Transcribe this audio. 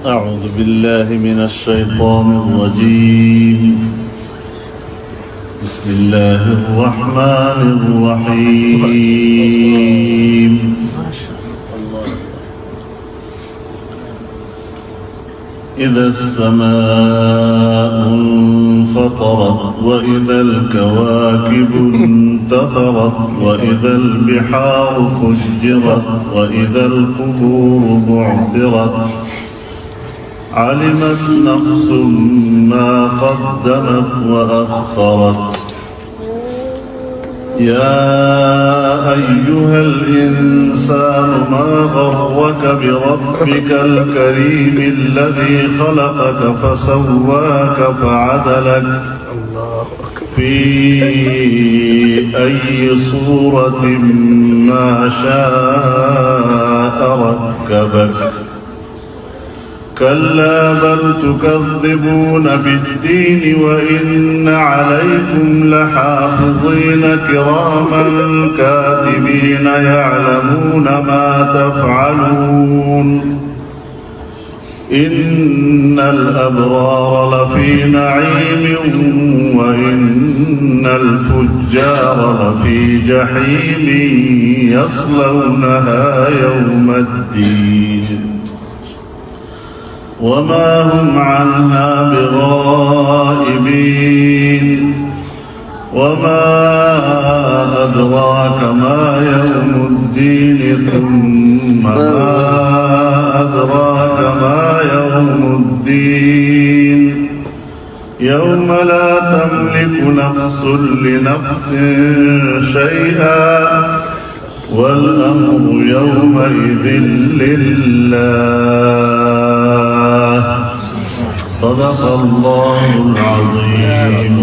أعوذ بالله من الشيطان الرجيم. بسم الله الرحمن الرحيم. إذا السماء انفطرت وإذا الكواكب انتثرت وإذا البحار فجرت وإذا القبور بعثرت علمت نفس ما قدمت وأخرت. يا أيها الإنسان ما غرك بربك الكريم الذي خلقك فسواك فعدلك في أي صورة ما شاء ركبك. كلا بل تكذبون بالدين وإن عليكم لحافظين كراما كاتبين يعلمون ما تفعلون. إن الأبرار لفي نعيم وإن الفجار لفي جحيم يصلونها يوم الدين وما هم عنها بغائبين. وما أدراك ما يوم الدين ثم ما أدراك ما يوم الدين يوم لا تملك نفس لنفس شيئا والأمر يومئذ لله. صدق الله العظيم.